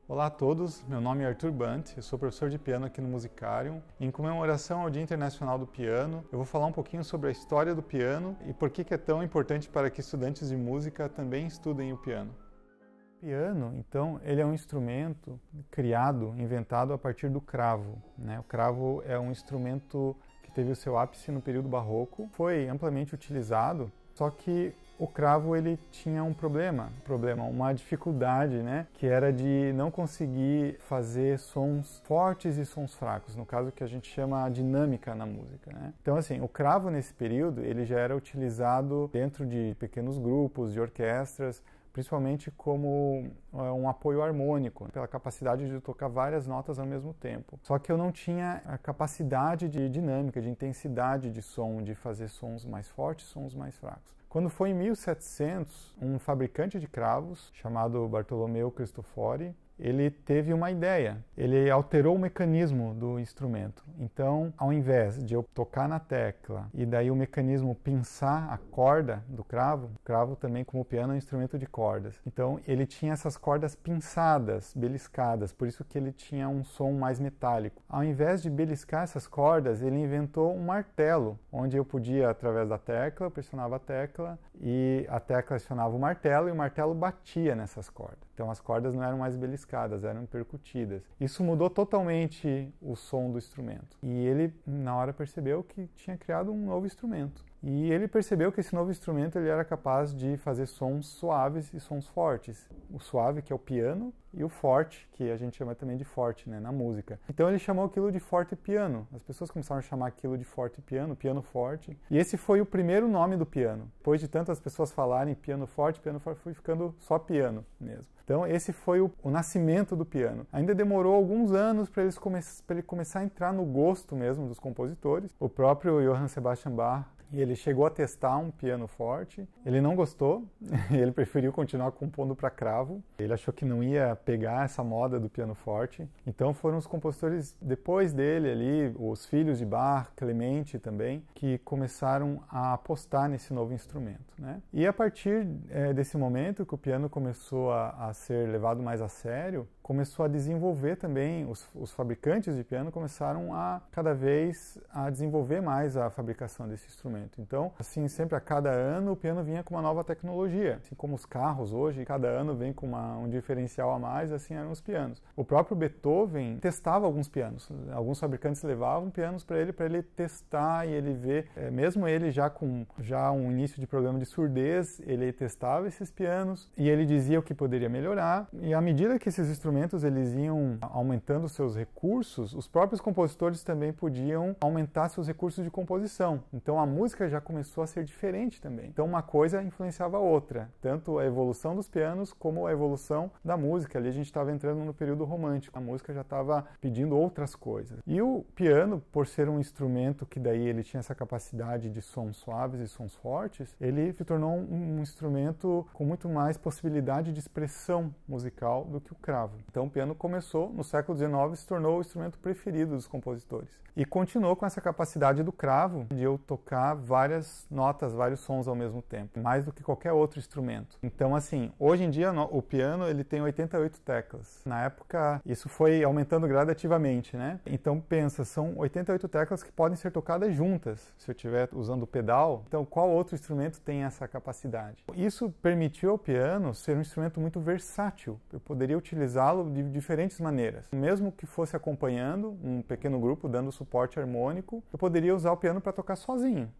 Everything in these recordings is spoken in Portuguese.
Olá a todos, meu nome é Arthur Bant, eu sou professor de piano aqui no Musicarium. Em comemoração ao Dia Internacional do Piano, eu vou falar um pouquinho sobre a história do piano e por que é tão importante para que estudantes de música também estudem o piano. O piano, então, ele é um instrumento criado, inventado a partir do cravo, né? O cravo é um instrumento que teve o seu ápice no período barroco, foi amplamente utilizado, só que o cravo ele tinha um problema, uma dificuldade, né, que era de não conseguir fazer sons fortes e sons fracos, no caso que a gente chama dinâmica na música, né? Então assim, o cravo nesse período ele já era utilizado dentro de pequenos grupos, de orquestras, principalmente como um apoio harmônico, pela capacidade de tocar várias notas ao mesmo tempo. Só que eu não tinha a capacidade de dinâmica, de intensidade de som, de fazer sons mais fortes, sons mais fracos. Quando foi em 1700, um fabricante de cravos, chamado Bartolomeu Cristofori, ele teve uma ideia. Ele alterou o mecanismo do instrumento. Então, ao invés de eu tocar na tecla e daí o mecanismo pinçar a corda do cravo, o cravo também, como o piano, é um instrumento de cordas. Então, ele tinha essas cordas pinçadas, beliscadas, por isso que ele tinha um som mais metálico. Ao invés de beliscar essas cordas, ele inventou um martelo, onde eu podia, através da tecla, eu pressionava a tecla e a tecla acionava o martelo e o martelo batia nessas cordas. Então, as cordas não eram mais beliscadas, eram percutidas. Isso mudou totalmente o som do instrumento. E ele, na hora, percebeu que tinha criado um novo instrumento. E ele percebeu que esse novo instrumento ele era capaz de fazer sons suaves e sons fortes. O suave, que é o piano, e o forte, que a gente chama também de forte, né, na música. Então ele chamou aquilo de forte piano. As pessoas começaram a chamar aquilo de forte piano, piano forte. E esse foi o primeiro nome do piano. Depois de tantas pessoas falarem piano forte, foi ficando só piano mesmo. Então esse foi o nascimento do piano. Ainda demorou alguns anos para ele começar a entrar no gosto mesmo dos compositores. O próprio Johann Sebastian Bach, ele chegou a testar um piano forte, ele não gostou, ele preferiu continuar compondo para cravo, ele achou que não ia pegar essa moda do piano forte, então foram os compositores depois dele ali, os filhos de Bach, Clemente também, que começaram a apostar nesse novo instrumento, né? E a partir desse momento que o piano começou a ser levado mais a sério, começou a desenvolver também, os fabricantes de piano começaram a cada vez a desenvolver mais a fabricação desse instrumento. Então, assim, sempre a cada ano o piano vinha com uma nova tecnologia. Assim como os carros hoje, cada ano vem com um diferencial a mais, assim eram os pianos. O próprio Beethoven testava alguns pianos. Alguns fabricantes levavam pianos para ele testar e ele ver, mesmo ele já com um início de problema de surdez, ele testava esses pianos e ele dizia o que poderia melhorar. E à medida que esses instrumentos eles iam aumentando seus recursos, os próprios compositores também podiam aumentar seus recursos de composição. Então a música já começou a ser diferente também. Então uma coisa influenciava a outra, tanto a evolução dos pianos como a evolução da música. Ali a gente estava entrando no período romântico, a música já estava pedindo outras coisas. E o piano, por ser um instrumento que daí ele tinha essa capacidade de sons suaves e sons fortes, ele se tornou um instrumento com muito mais possibilidade de expressão musical do que o cravo. Então o piano começou, no século XIX, se tornou o instrumento preferido dos compositores. E continuou com essa capacidade do cravo, de eu tocar várias notas, vários sons ao mesmo tempo, mais do que qualquer outro instrumento. Então, assim, hoje em dia o piano ele tem 88 teclas. Na época, isso foi aumentando gradativamente, né? Então, pensa, são 88 teclas que podem ser tocadas juntas, se eu estiver usando o pedal. Então, qual outro instrumento tem essa capacidade? Isso permitiu ao piano ser um instrumento muito versátil. Eu poderia utilizá-lo de diferentes maneiras. Mesmo que fosse acompanhando um pequeno grupo, dando suporte harmônico, eu poderia usar o piano para tocar sozinho,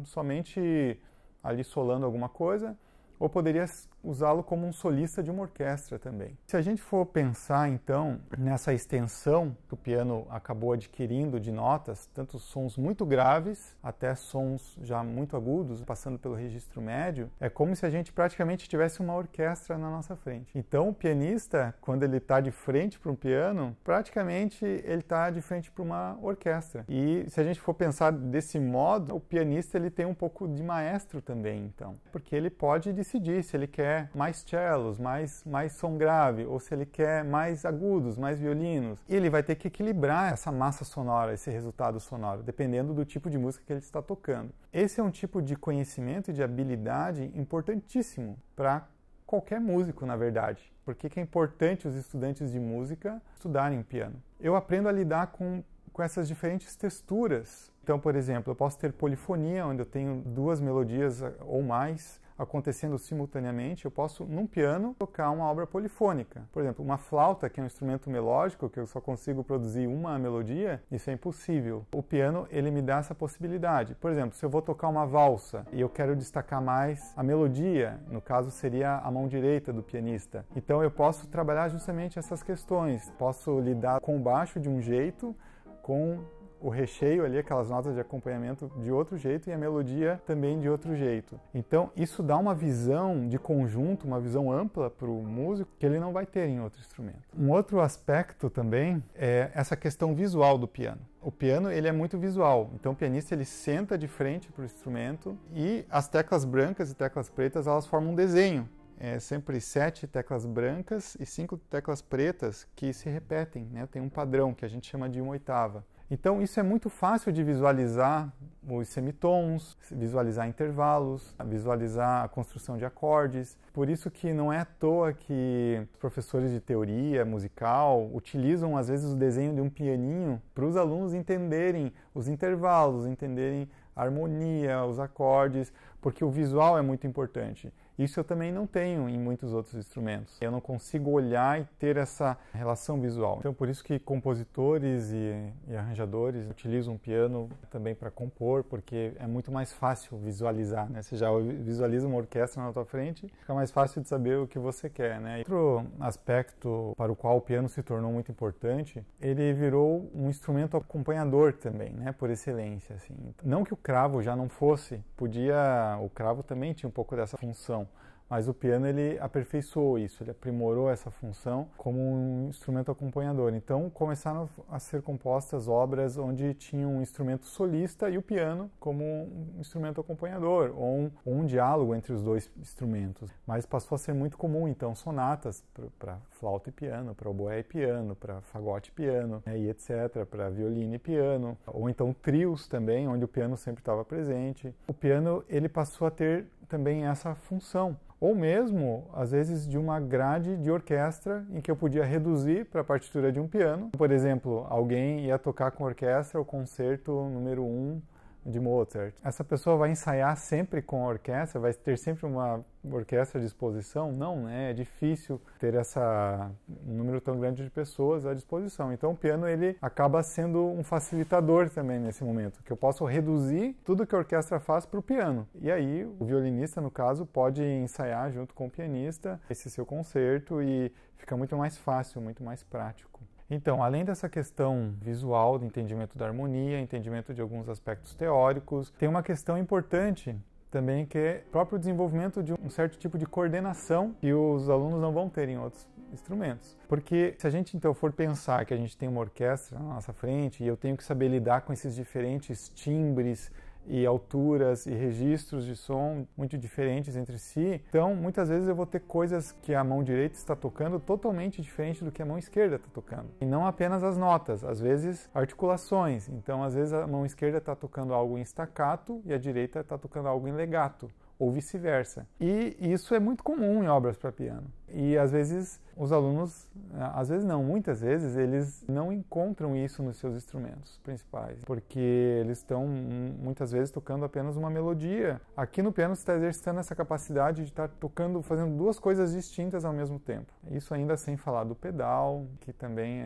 somente ali solando alguma coisa, ou poderia usá-lo como um solista de uma orquestra também. Se a gente for pensar, então, nessa extensão que o piano acabou adquirindo de notas, tanto sons muito graves até sons já muito agudos, passando pelo registro médio, é como se a gente praticamente tivesse uma orquestra na nossa frente. Então, o pianista, quando ele está de frente para um piano, praticamente ele está de frente para uma orquestra. E se a gente for pensar desse modo, o pianista ele tem um pouco de maestro também, então, porque ele pode decidir se ele quer quer mais cellos, mais som grave, ou se ele quer mais agudos, mais violinos. E ele vai ter que equilibrar essa massa sonora, esse resultado sonoro, dependendo do tipo de música que ele está tocando. Esse é um tipo de conhecimento e de habilidade importantíssimo para qualquer músico, na verdade. Por que é importante os estudantes de música estudarem piano? Eu aprendo a lidar com essas diferentes texturas. Então, por exemplo, eu posso ter polifonia, onde eu tenho duas melodias ou mais acontecendo simultaneamente. Eu posso, num piano, tocar uma obra polifônica. Por exemplo, uma flauta, que é um instrumento melódico, que eu só consigo produzir uma melodia, isso é impossível. O piano, ele me dá essa possibilidade. Por exemplo, se eu vou tocar uma valsa e eu quero destacar mais a melodia, no caso seria a mão direita do pianista. Então eu posso trabalhar justamente essas questões. Posso lidar com o baixo de um jeito, com o recheio ali, aquelas notas de acompanhamento de outro jeito e a melodia também de outro jeito. Então isso dá uma visão de conjunto, uma visão ampla para o músico que ele não vai ter em outro instrumento. Um outro aspecto também é essa questão visual do piano. O piano, ele é muito visual, então o pianista ele senta de frente para o instrumento e as teclas brancas e teclas pretas, elas formam um desenho. É sempre 7 teclas brancas e 5 teclas pretas que se repetem, né? Tem um padrão que a gente chama de 1/8. Então isso é muito fácil de visualizar os semitons, visualizar intervalos, visualizar a construção de acordes. Por isso que não é à toa que professores de teoria musical utilizam às vezes o desenho de um pianinho para os alunos entenderem os intervalos, entenderem a harmonia, os acordes, porque o visual é muito importante. Isso eu também não tenho em muitos outros instrumentos. Eu não consigo olhar e ter essa relação visual. Então, por isso que compositores e arranjadores utilizam o piano também para compor, porque é muito mais fácil visualizar, né? Você já visualiza uma orquestra na tua frente, fica mais fácil de saber o que você quer, né? Outro aspecto para o qual o piano se tornou muito importante, ele virou um instrumento acompanhador também, né? Por excelência, assim. Não que o cravo já não fosse, o cravo também tinha um pouco dessa função. Mas o piano ele aperfeiçoou isso, ele aprimorou essa função como um instrumento acompanhador. Então começaram a ser compostas obras onde tinha um instrumento solista e o piano como um instrumento acompanhador, ou um diálogo entre os dois instrumentos. Mas passou a ser muito comum, então, sonatas para flauta e piano, para oboé e piano, para fagote e piano, né, e etc., para violino e piano. Ou então trios também, onde o piano sempre estava presente. O piano ele passou a ter também essa função. Ou mesmo, às vezes, de uma grade de orquestra em que eu podia reduzir para a partitura de um piano. Por exemplo, alguém ia tocar com a orquestra o concerto número 1 de Mozart. Essa pessoa vai ensaiar sempre com a orquestra, vai ter sempre uma orquestra à disposição? Não, né? É difícil ter um número tão grande de pessoas à disposição. Então o piano ele acaba sendo um facilitador também nesse momento, que eu posso reduzir tudo que a orquestra faz para o piano. E aí o violinista, no caso, pode ensaiar junto com o pianista esse seu concerto e fica muito mais fácil, muito mais prático. Então, além dessa questão visual, do entendimento da harmonia, entendimento de alguns aspectos teóricos, tem uma questão importante também que é o próprio desenvolvimento de um certo tipo de coordenação que os alunos não vão ter em outros instrumentos. Porque se a gente então for pensar que a gente tem uma orquestra na nossa frente e eu tenho que saber lidar com esses diferentes timbres e alturas e registros de som muito diferentes entre si. Então, muitas vezes eu vou ter coisas que a mão direita está tocando totalmente diferente do que a mão esquerda está tocando. E não apenas as notas, às vezes articulações. Então, às vezes a mão esquerda está tocando algo em staccato e a direita está tocando algo em legato, ou vice-versa. E isso é muito comum em obras para piano. E às vezes os alunos, às vezes não, muitas vezes eles não encontram isso nos seus instrumentos principais, porque eles estão muitas vezes tocando apenas uma melodia. Aqui no piano você está exercitando essa capacidade de estar tocando, fazendo duas coisas distintas ao mesmo tempo. Isso ainda sem falar do pedal, que também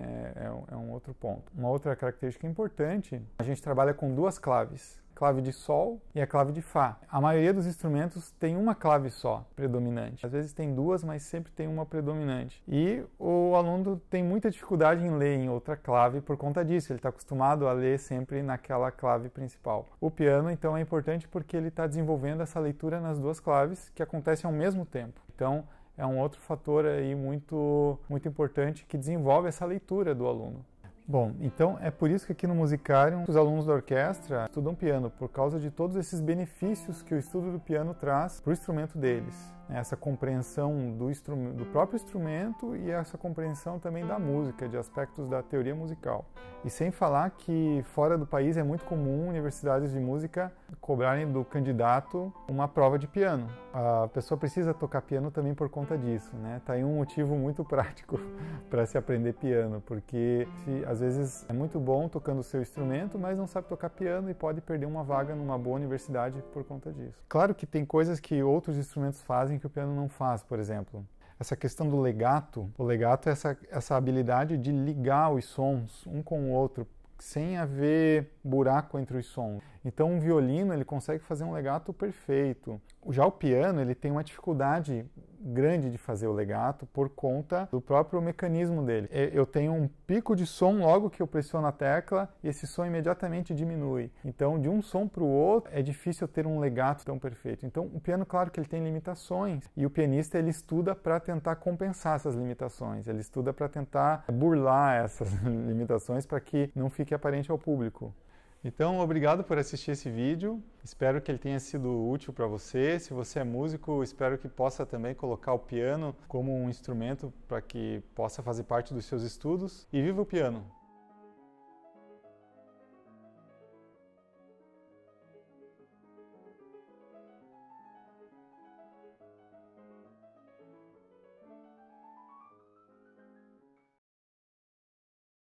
é um outro ponto. Uma outra característica importante, a gente trabalha com duas claves. Clave de Sol e a clave de Fá. A maioria dos instrumentos tem uma clave só, predominante. Às vezes tem duas, mas sempre tem uma predominante. E o aluno tem muita dificuldade em ler em outra clave por conta disso. Ele está acostumado a ler sempre naquela clave principal. O piano, então, é importante porque ele está desenvolvendo essa leitura nas duas claves que acontecem ao mesmo tempo. Então, é um outro fator aí muito importante que desenvolve essa leitura do aluno. Bom, então é por isso que aqui no Musicarium os alunos da orquestra estudam piano, por causa de todos esses benefícios que o estudo do piano traz para o instrumento deles. essa compreensão do próprio instrumento e essa compreensão também da música, de aspectos da teoria musical. E sem falar que fora do país é muito comum universidades de música cobrarem do candidato uma prova de piano. A pessoa precisa tocar piano também por conta disso, né? Tá aí um motivo muito prático para se aprender piano, porque às vezes é muito bom tocando o seu instrumento, mas não sabe tocar piano e pode perder uma vaga numa boa universidade por conta disso. Claro que tem coisas que outros instrumentos fazem que o piano não faz, por exemplo. Essa questão do legato, o legato é essa habilidade de ligar os sons um com o outro, sem haver buraco entre os sons. Então um violino ele consegue fazer um legato perfeito. Já o piano ele tem uma dificuldade grande de fazer o legato por conta do próprio mecanismo dele. Eu tenho um pico de som logo que eu pressiono a tecla e esse som imediatamente diminui. Então de um som para o outro é difícil ter um legato tão perfeito. Então o piano, claro que ele tem limitações e o pianista ele estuda para tentar compensar essas limitações. Ele estuda para tentar burlar essas limitações para que não fique aparente ao público. Então, obrigado por assistir esse vídeo. Espero que ele tenha sido útil para você. Se você é músico, espero que possa também colocar o piano como um instrumento para que possa fazer parte dos seus estudos. E viva o piano!